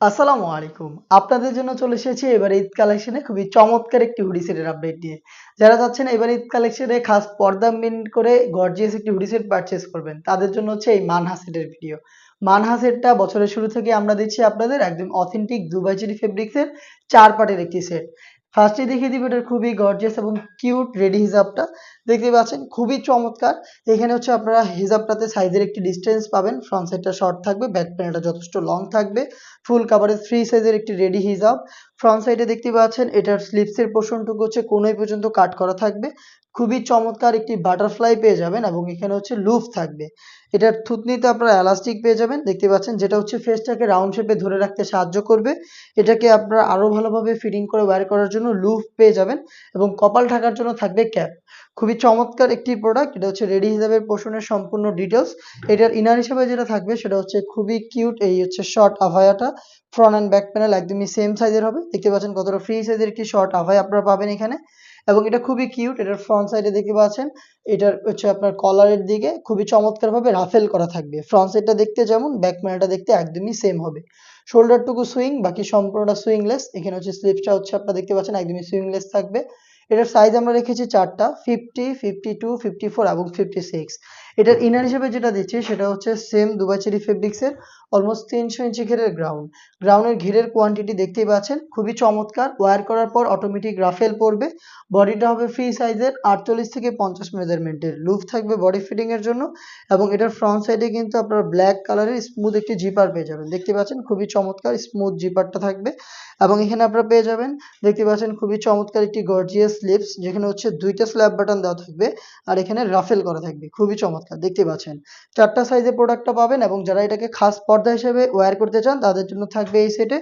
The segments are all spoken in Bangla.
আসসালামু আলাইকুম। আপনাদের জন্য চলে এসেছি এবার ঈদ কালেকশনে খুবই চমৎকার একটি হুডি সেটের আপডেট নিয়ে। যারা চাচ্ছেন এবার ঈদ কালেকশনে খাস পর্দা মেইন করে গর্জিয়াস একটি হুডি সেট পারচেজ করবেন, তাদের জন্য হচ্ছে এই মানহা সেটের ভিডিও। মানহা সেটটা বছরের শুরু থেকে আমরা দিচ্ছি আপনাদের একদম অথেন্টিক দুবাই চেরি ফেব্রিক্সের ৪ পার্টের একটি সেট। ফার্স্টেই দেখিয়ে দিব এটার খুবই গর্জিয়াস এবং কিউট রেডি হিজাবটা। দেখতে পাচ্ছেন খুবই চমৎকার। এখানে হচ্ছে আপনারা হিজাবটাতে সাইজের একটি ডিসটেন্স পাবেন। ফ্রন্ট সাইডটা শর্ট থাকবে, ব্যাক প্যানেলটা যথেষ্ট লং থাকবে। ফুল কাভারেজ ফ্রি সাইজের একটি রেডি হিজাব। ফ্রন্ট সাইডে দেখতে পাচ্ছেন এটার স্লিপসের পোর্শনটুকু হচ্ছে কোণই পর্যন্ত কাট করা থাকবে। খুবই চমৎকার একটি বাটারফ্লাই পেয়ে যাবেন এবং এখানে হচ্ছে লুফ থাকবে। এটার থুতনিতে আপনারা এলাস্টিক পেয়ে যাবেন, দেখতে পাচ্ছেন, যেটা হচ্ছে ফেসটাকে রাউন্ড শেপে ধরে রাখতে সাহায্য করবে। এটাকে আপনারা আরো ভালোভাবে ফিটিং করে ওয়্যার করার জন্য লুফ পেয়ে যাবেন এবং কপাল ঢাকার জন্য থাকবে ক্যাপ। খুবই চমৎকার একটি প্রোডাক্ট। এটা হচ্ছে রেডি হিসাবের পোর্শনের সম্পূর্ণ ডিটেলস। এটার ইনার হিসেবে যেটা থাকবে সেটা হচ্ছে খুবই কিউট এই হচ্ছে শর্ট আভায়াটা। ফ্রন্ট অ্যান্ড ব্যাক প্যানেল একদমই সেম সাইজের হবে। দেখতে পাচ্ছেন কতটা ফ্রি সাইজের একটি শর্ট আভায়া আপনারা পাবেন এখানে এবং এটা খুবই কিউট। এটার ফ্রন্ট সাইডে দেখতে পাচ্ছেন এটার হচ্ছে আপনার কলারের দিকে খুবই চমৎকারভাবে রাফেল করা থাকবে। ফ্রন্ট সাইডটা দেখতে যেমন, ব্যাক প্যানেলটা দেখতে একদমই সেম হবে। শোল্ডারটুকু সুইং, বাকি সম্পূর্ণটা সুইংলেস। এখানে হচ্ছে স্লিপসটা হচ্ছে আপনারা দেখতে পাচ্ছেন একদমই সুইংলেস থাকবে। এটার সাইজ আমরা রেখেছি ৪টা, 50, 52, 54 এবং 56। এটার ইনার হিসেবে যেটা দিচ্ছি সেটা হচ্ছে সেম দুবাই চেরি ফেব্রিক্সের অলমোস্ট ৩০০ ইঞ্চি ঘেরের গ্রাউন্ড। গ্রাউন্ডের ঘেরের কোয়ান্টিটি দেখতেই পাচ্ছেন খুবই চমৎকার। ওয়্যার করার পর অটোমেটিক রাফেল পড়বে। বডিটা হবে ফ্রি সাইজের ৪৮ থেকে ৫০ মেজারমেন্টের। লুপ থাকবে বডি ফিটিং এর জন্য এবং এটার ফ্রন্ট সাইডে কিন্তু আপনারা ব্ল্যাক কালারের স্মুথ একটি জিপার পেয়ে যাবেন। দেখতে পাচ্ছেন খুবই চমৎকার স্মুথ জিপারটা থাকবে এবং এখানে আপনারা পেয়ে যাবেন, দেখতে পাচ্ছেন, খুবই চমৎকার একটি গর্জিয়াস স্লিপস, যেখানে হচ্ছে ২টা স্ল্যাব বাটন দেওয়া থাকবে আর এখানে রাফেল করা থাকবে। খুবই চমৎকার দেখতে পাচ্ছেন। ৪টা সাইজে প্রোডাক্টটা পাবেন এবং যারা এটাকে খাস পর্দা হিসেবে ওয়্যার করতে চান তাদের জন্য থাকবে এই সেটে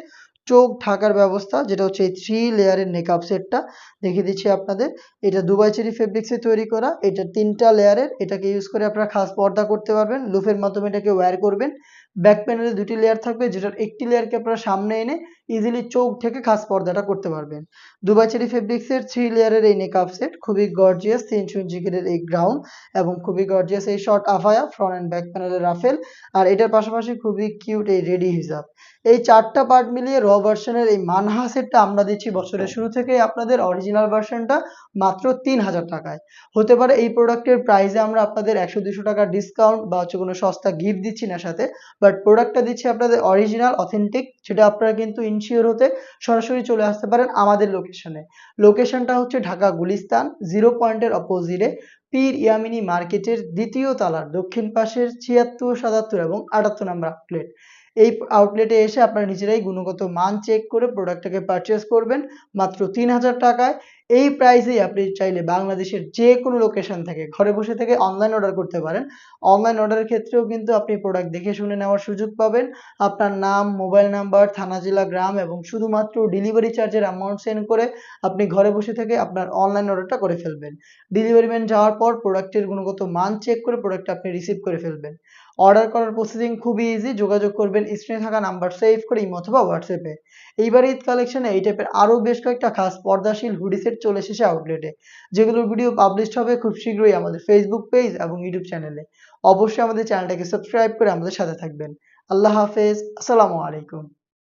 চোখ ঢাকার ব্যবস্থা, যেটা হচ্ছে এই 3 লেয়ারের নেকআপ সেটটা। দেখিয়ে দিচ্ছি আপনাদের। এটা দুবাই চেরি ফেব্রিক্সে তৈরি করা। এটা ৩টা লেয়ারের। এটাকে ইউজ করে আপনারা খাস পর্দা করতে পারবেন। লুফের মাধ্যমে এটাকে ওয়্যার করবেন। ব্যাক প্যানেলে ২টি লেয়ার থাকবে, যেটার একটি লেয়ারকে আপনারা সামনে এনে ইজিলি চোখ ঢেকে খাস পর্দাটা করতে পারবেন। দুবাই চেরি ফেব্রিক্সের 3 লেয়ারের এই নেকআপ সেট খুবই গর্জিয়াস। ৩০০ ইঞ্চি ঘেরের এই গ্রাউন্ড এবং খুবই গর্জিয়াস এই শর্ট আফায়া, ফ্রন্ট অ্যান্ড ব্যাক প্যানেলের রাফেল আর এটার পাশাপাশি খুবই কিউট এই রেডি হিজাব। এই ৪টা পার্ট মিলিয়ে র ভার্সনের এই মানহা সেটটা আমরা দিচ্ছি বছরের শুরু থেকেই আপনাদের অরিজিনাল ভার্সনটা মাত্র ৩,০০০ টাকায়। হতে পারে এই প্রোডাক্টের প্রাইসে আমরা আপনাদের ১০০-২০০ টাকা ডিসকাউন্ট বা হচ্ছে কোনো সস্তা গিফট দিচ্ছি না সাথে, বাট প্রোডাক্টটা দিচ্ছি আপনাদের অরিজিনাল অথেন্টিক, যেটা আপনারা কিন্তু ইনশিওর হতে সরাসরি চলে আসতে পারেন আমাদের লোকেশনে। লোকেশনটা হচ্ছে ঢাকা গুলিস্তান 0 পয়েন্টের অপোজিটে পীর ইয়ামিনী মার্কেটের ২য় তলার দক্ষিণ পাশের ৭৬, ৭৭ এবং ৭৮ নাম্বার আউটলেট। এই আউটলেটে এসে আপনারা নিজেরাই গুণগত মান চেক করে প্রোডাক্টটাকে পারচেজ করবেন মাত্র ৩,০০০ টাকায়। এই প্রাইসেই আপনি চাইলে বাংলাদেশের যেকোনো লোকেশন থেকে ঘরে বসে থেকে অনলাইন অর্ডার করতে পারেন। অনলাইন অর্ডারের ক্ষেত্রেও কিন্তু আপনি প্রোডাক্ট দেখে শুনে নেওয়ার সুযোগ পাবেন। আপনার নাম, মোবাইল নাম্বার, থানা, জেলা, গ্রাম এবং শুধুমাত্র ডেলিভারি চার্জের অ্যামাউন্ট সেন্ড করে আপনি ঘরে বসে থেকে আপনার অনলাইন অর্ডারটা করে ফেলবেন। ডেলিভারি ম্যান যাওয়ার পর প্রোডাক্টের গুণগত মান চেক করে প্রোডাক্টটা আপনি রিসিভ করে ফেলবেন। অর্ডার করার প্রসেসিং খুবই ইজি। যোগাযোগ করবেন স্ক্রিনে থাকা নাম্বার সেভ করে ইমো অথবা হোয়াটসঅ্যাপে। এইবার ঈদ কালেকশনে এই টাইপের আরো বেশ কয়েকটা খাস পর্দাশীল হুডি সেট চলে এসেছে আউটলেটে, যেগুলোর ভিডিও পাবলিশড হবে খুব শীঘ্রই আমাদের ফেসবুক পেজ এবং ইউটিউব চ্যানেলে। অবশ্যই আমাদের চ্যানেলটাকে সাবস্ক্রাইব করে আমাদের সাথে থাকবেন। আল্লাহ হাফেজ। আসসালামু আলাইকুম।